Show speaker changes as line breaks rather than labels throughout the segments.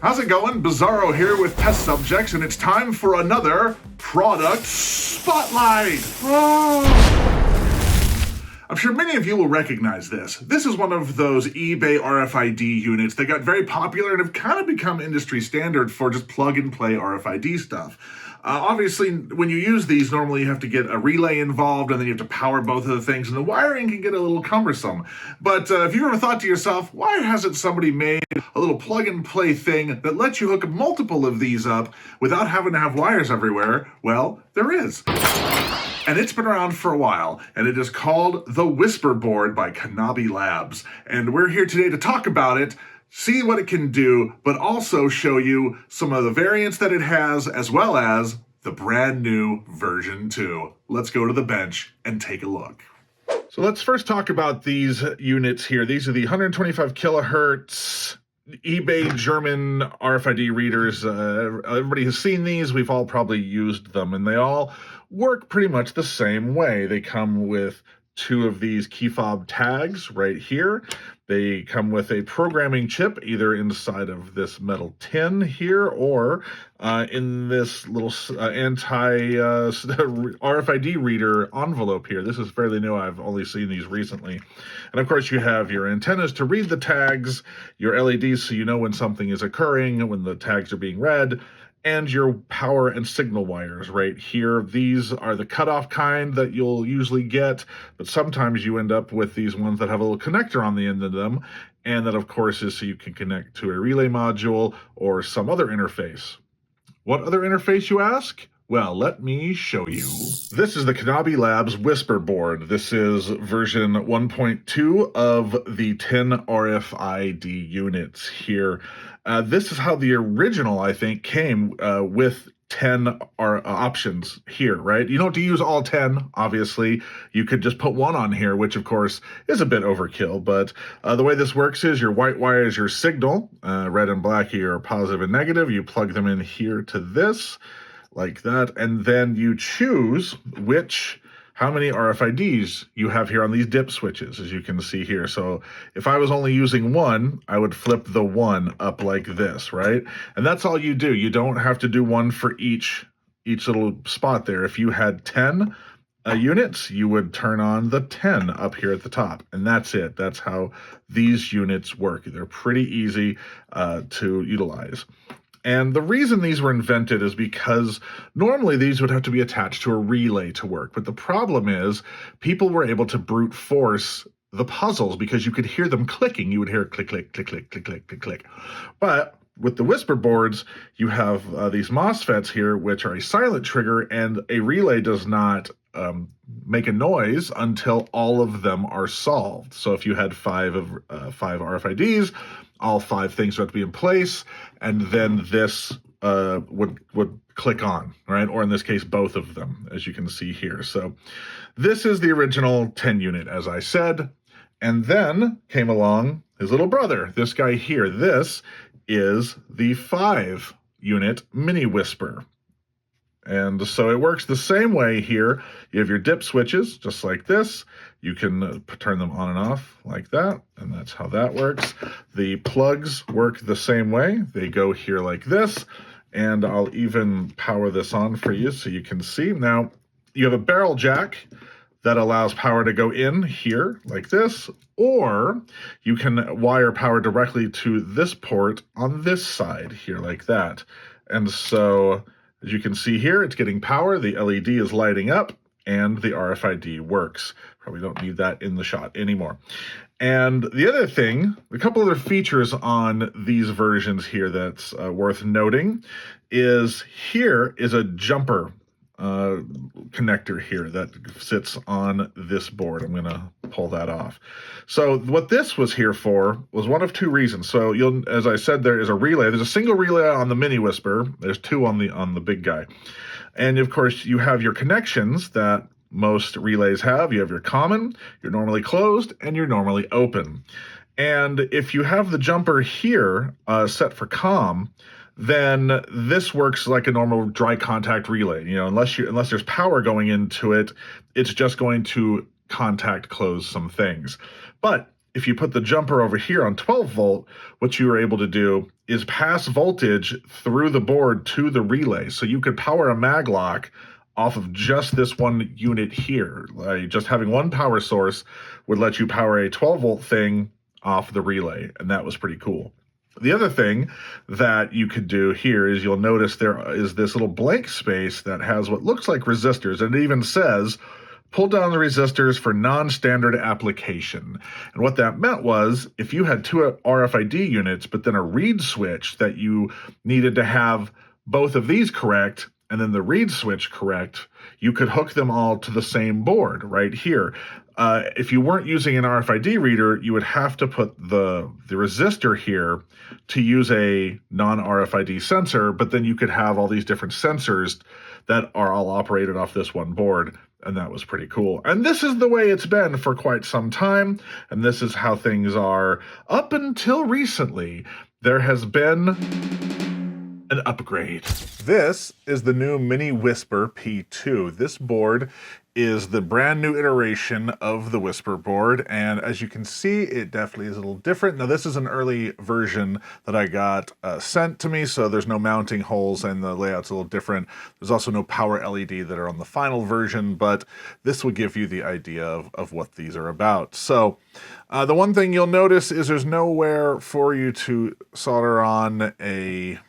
How's it going? Bizarro here with Test Subjects, and it's time for another Product Spotlight! I'm sure many of you will recognize this. This is one of those eBay RFID units that got very popular and have kind of become industry standard for just plug-and-play RFID stuff. Obviously, when you use these, normally you have to get a relay involved, and then you have to power both of the things, and the wiring can get a little cumbersome. But if you ever thought to yourself, why hasn't somebody made a little plug-and-play thing that lets you hook multiple of these up without having to have wires everywhere? Well, there is. And it's been around for a while, and it is called the Whisper Board by Knabi Labs. And we're here today to talk about it, see what it can do, but also show you some of the variants that it has, as well as the brand new version 2. Let's go to the bench and take a look. So let's first talk about these units here. These are the 125 kilohertz eBay German RFID readers. Everybody has seen these. We've all probably used them, and they all work pretty much the same way. They come with 2 of these key fob tags right here. They come with a programming chip either inside of this metal tin here or in this little RFID reader envelope here. This is fairly new. I've only seen these recently. And of course you have your antennas to read the tags, your LEDs so you know when something is occurring, when the tags are being read, and your power and signal wires right here. These are the cutoff kind that you'll usually get, but sometimes you end up with these ones that have a little connector on the end of them, and that of course is so you can connect to a relay module or some other interface. What other interface, you ask? Well, let me show you. This is the Knabi Labs Whisper Board. This is version 1.2 of the 10 RFID units here. This is how the original, I think, came with 10 options here, right? You don't have to use all 10, obviously. You could just put one on here, which of course is a bit overkill, but the way this works is your white wire is your signal, red and black here are positive and negative. You plug them in here to this, like that, and then you choose how many RFIDs you have here on these dip switches, as you can see here. So if I was only using one, I would flip the 1 up like this, right? And that's all you do. You don't have to do one for each little spot there. If you had 10 units, you would turn on the 10 up here at the top, and that's it. That's how these units work. They're pretty easy to utilize. And the reason these were invented is because normally these would have to be attached to a relay to work. But the problem is people were able to brute force the puzzles because you could hear them clicking. You would hear click, click, click, click, click, click, click, click. But with the Whisper boards, you have these MOSFETs here, which are a silent trigger, and a relay does not make a noise until all of them are solved. So if you had 5 RFIDs, all 5 things would have to be in place, and then this would click on, right? Or in this case, both of them, as you can see here. So this is the original 10 unit, as I said, and then came along his little brother, this guy here. This is the 5 unit Mini Whisper. And so it works the same way here. You have your dip switches, just like this. You can turn them on and off like that, and that's how that works. The plugs work the same way. They go here like this, and I'll even power this on for you so you can see. Now, you have a barrel jack that allows power to go in here like this, or you can wire power directly to this port on this side here like that. And so, as you can see here, it's getting power, the LED is lighting up, and the RFID works. Probably don't need that in the shot anymore. And the other thing, a couple other features on these versions here that's worth noting is here is a jumper connector here that sits on this board. I'm going to pull that off. So what this was here for was one of 2 reasons. So as I said, there is a relay. There's a single relay on the Mini Whisper. There's 2 on the big guy. And of course you have your connections that most relays have. You have your common, your normally closed, and your normally open. And if you have the jumper here set for COM, then this works like a normal dry contact relay. You know, unless there's power going into it, it's just going to contact close some things. But if you put the jumper over here on 12 volt, what you were able to do is pass voltage through the board to the relay. So you could power a maglock off of just this one unit here. Like just having one power source would let you power a 12 volt thing off the relay, and that was pretty cool. The other thing that you could do here is you'll notice there is this little blank space that has what looks like resistors, and it even says pull down the resistors for non-standard application. And what that meant was if you had two RFID units, but then a reed switch that you needed to have both of these correct and then the reed switch correct, you could hook them all to the same board right here. If you weren't using an RFID reader, you would have to put the resistor here to use a non-RFID sensor, but then you could have all these different sensors that are all operated off this one board, and that was pretty cool. And this is the way it's been for quite some time, and this is how things are up until recently. There has been an upgrade. This is the new Mini Whisper P2. This board is the brand new iteration of the Whisper board, and as you can see, it definitely is a little different. Now, this is an early version that I got sent to me, so there's no mounting holes and the layout's a little different. There's also no power LED that are on the final version, but this will give you the idea of what these are about. So the one thing you'll notice is there's nowhere for you to solder on a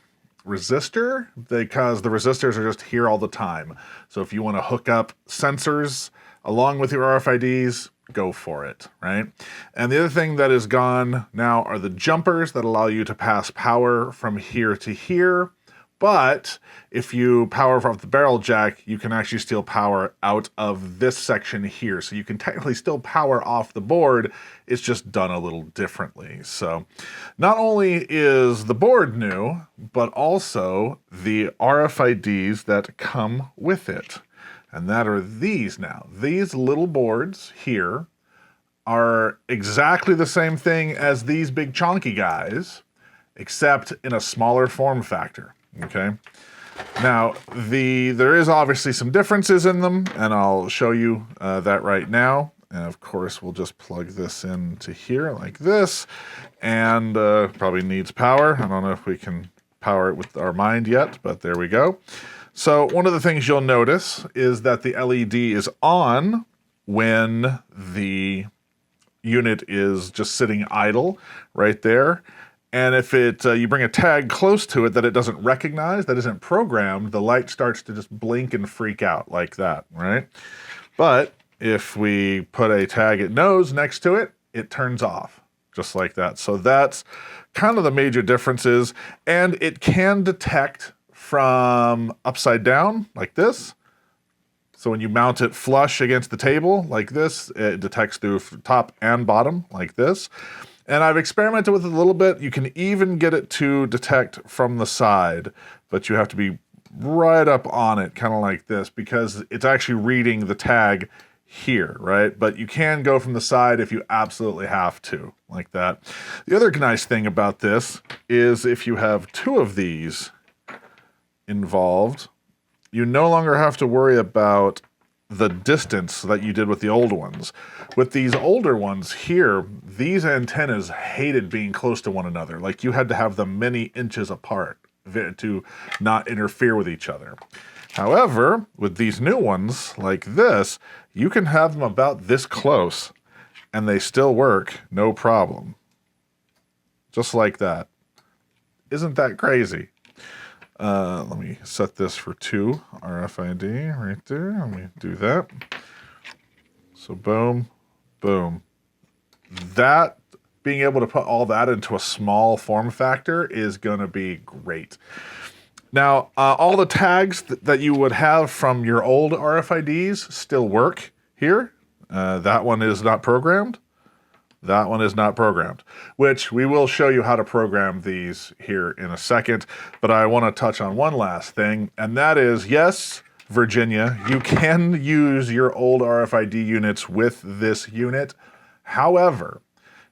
resistor, because the resistors are just here all the time. So if you want to hook up sensors along with your RFIDs, go for it, right? And the other thing that is gone now are the jumpers that allow you to pass power from here to here. But if you power off the barrel jack, you can actually steal power out of this section here. So you can technically still power off the board. It's just done a little differently. So not only is the board new, but also the RFIDs that come with it. And that are these now. These little boards here are exactly the same thing as these big chonky guys, except in a smaller form factor. Okay, now there is obviously some differences in them, and I'll show you that right now. And of course, we'll just plug this into here like this, and probably needs power. I don't know if we can power it with our mind yet, but there we go. So one of the things you'll notice is that the LED is on when the unit is just sitting idle right there. And if you bring a tag close to it that it doesn't recognize, that isn't programmed, the light starts to just blink and freak out like that, right? But if we put a tag it knows next to it, it turns off, just like that. So that's kind of the major differences. And it can detect from upside down, like this. So when you mount it flush against the table, like this, it detects through top and bottom, like this. And I've experimented with it a little bit. You can even get it to detect from the side, but you have to be right up on it, kind of like this, because it's actually reading the tag here, right? But you can go from the side if you absolutely have to, like that. The other nice thing about this is if you have two of these involved, you no longer have to worry about the distance that you did with the old ones. With these older ones here, these antennas hated being close to one another. Like you had to have them many inches apart to not interfere with each other. However, with these new ones like this, you can have them about this close and they still work, no problem. Just like that. Isn't that crazy? Let me set this for 2 RFID right there. Let me do that. So boom, boom. That, being able to put all that into a small form factor is going to be great. Now, all the tags that you would have from your old RFIDs still work here. That one is not programmed. That one is not programmed, which we will show you how to program these here in a second. But I want to touch on one last thing, and that is, yes, Virginia, you can use your old RFID units with this unit. However,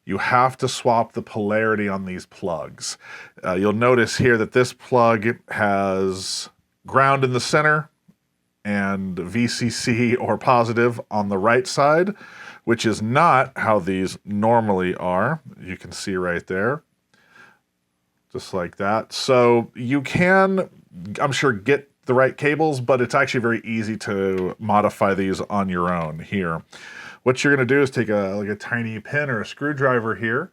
you have to swap the polarity on these plugs. You'll notice here that this plug has ground in the center and VCC or positive on the right side, which is not how these normally are. You can see right there, just like that. So you can, I'm sure, get the right cables, but it's actually very easy to modify these on your own here. What you're going to do is take a tiny pin or a screwdriver here,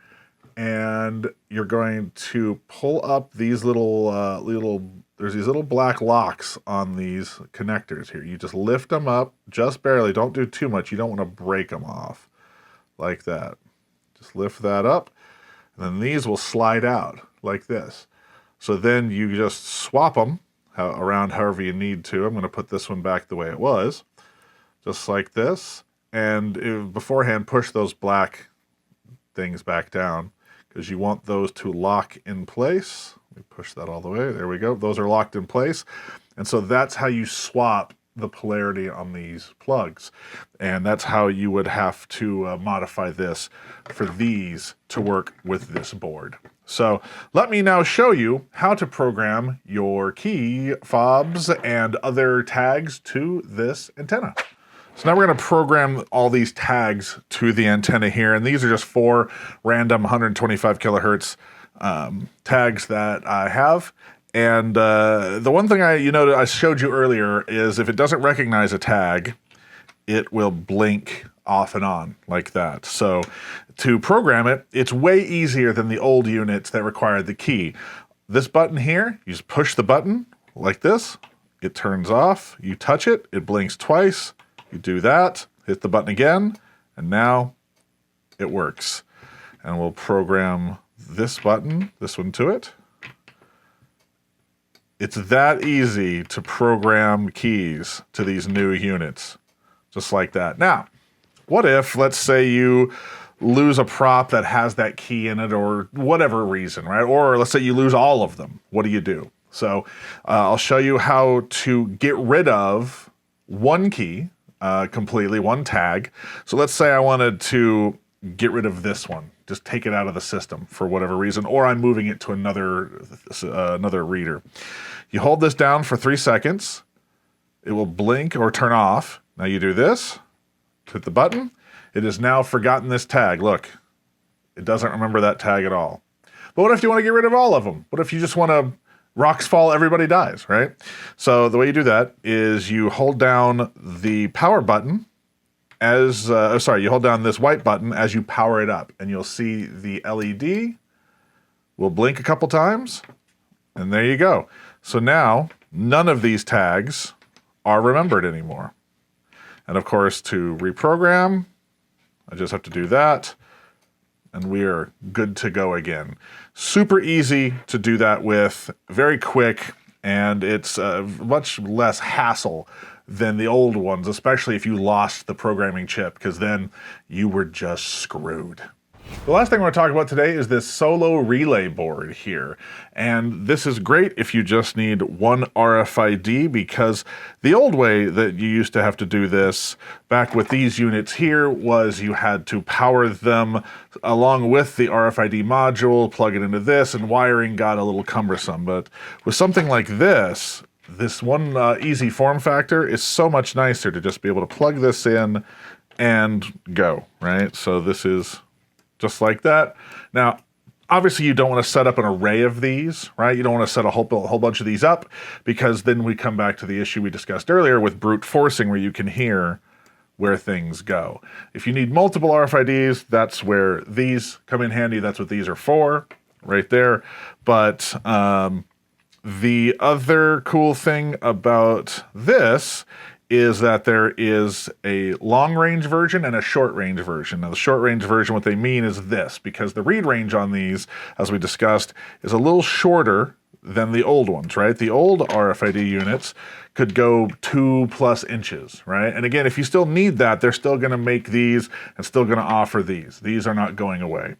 and you're going to pull up these there's these little black locks on these connectors here. You just lift them up just barely. Don't do too much. You don't want to break them off like that. Just lift that up, and then these will slide out like this. So then you just swap them around however you need to. I'm going to put this one back the way it was, just like this. And beforehand, push those black things back down because you want those to lock in place. Let me push that all the way. There we go. Those are locked in place. And so that's how you swap the polarity on these plugs. And that's how you would have to modify this for these to work with this board. So let me now show you how to program your key fobs and other tags to this antenna. So now we're going to program all these tags to the antenna here, and these are just 4 random 125 kilohertz tags that I have. And the one thing I showed you earlier is if it doesn't recognize a tag, it will blink off and on like that. So to program it, it's way easier than the old units that required the key. This button here, you just push the button like this, it turns off, you touch it, it blinks twice. You do that, hit the button again, and now it works. And we'll program this button, this one to it. It's that easy to program keys to these new units, just like that. Now, what if, let's say you lose a prop that has that key in it or whatever reason, right? Or let's say you lose all of them. What do you do? So I'll show you how to get rid of one key, completely, one tag. So let's say I wanted to get rid of this one, just take it out of the system for whatever reason, or I'm moving it to another reader. You hold this down for 3 seconds. It will blink or turn off. Now you do this, hit the button. It has now forgotten this tag. Look, it doesn't remember that tag at all. But what if you want to get rid of all of them? What if you just want to rocks fall, everybody dies, right? So the way you do that is you hold down the power button you hold down this white button as you power it up, and you'll see the LED will blink a couple times, and there you go. So now none of these tags are remembered anymore. And of course, to reprogram, I just have to do that, and we are good to go again. Super easy to do that with, very quick, and it's much less hassle than the old ones, especially if you lost the programming chip, because then you were just screwed. The last thing I want to talk about today is this solo relay board here. And this is great if you just need one RFID, because the old way that you used to have to do this back with these units here was you had to power them along with the RFID module, plug it into this, and wiring got a little cumbersome. But with something like this one easy form factor is so much nicer to just be able to plug this in and go, right? So this is just like that. Now, obviously you don't want to set up an array of these, right? You don't want to set a whole bunch of these up, because then we come back to the issue we discussed earlier with brute forcing, where you can hear where things go. If you need multiple RFIDs, that's where these come in handy. That's what these are for, right there. But the other cool thing about this is that there is a long-range version and a short-range version. Now, the short-range version, what they mean is this, because the read range on these, as we discussed, is a little shorter than the old ones, right? The old RFID units could go 2+ inches, right? And again, if you still need that, they're still going to make these and still going to offer these. These are not going away.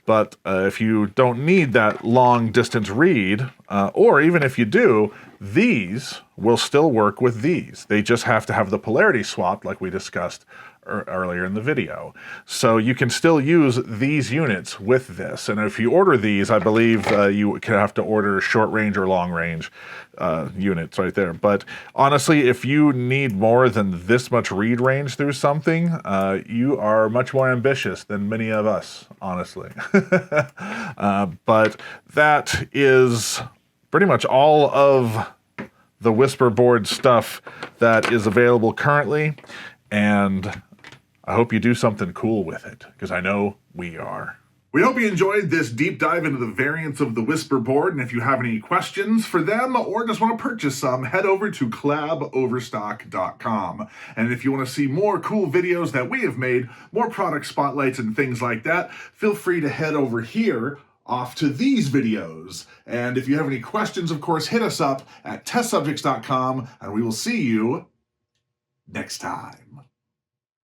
But if you don't need that long distance read, or even if you do, these will still work with these. They just have to have the polarity swapped, like we discussed earlier in the video. So you can still use these units with this. And if you order these, I believe you can have to order short range or long range units right there. But honestly, if you need more than this much read range through something, you are much more ambitious than many of us, honestly. But that is pretty much all of the Whisper board stuff that is available currently. And I hope you do something cool with it, because I know we are. We hope you enjoyed this deep dive into the variants of the Whisper board, and if you have any questions for them or just want to purchase some, head over to ClabOverstock.com. And if you want to see more cool videos that we have made, more product spotlights and things like that, feel free to head over here off to these videos. And if you have any questions, of course, hit us up at testsubjects.com, and we will see you next time.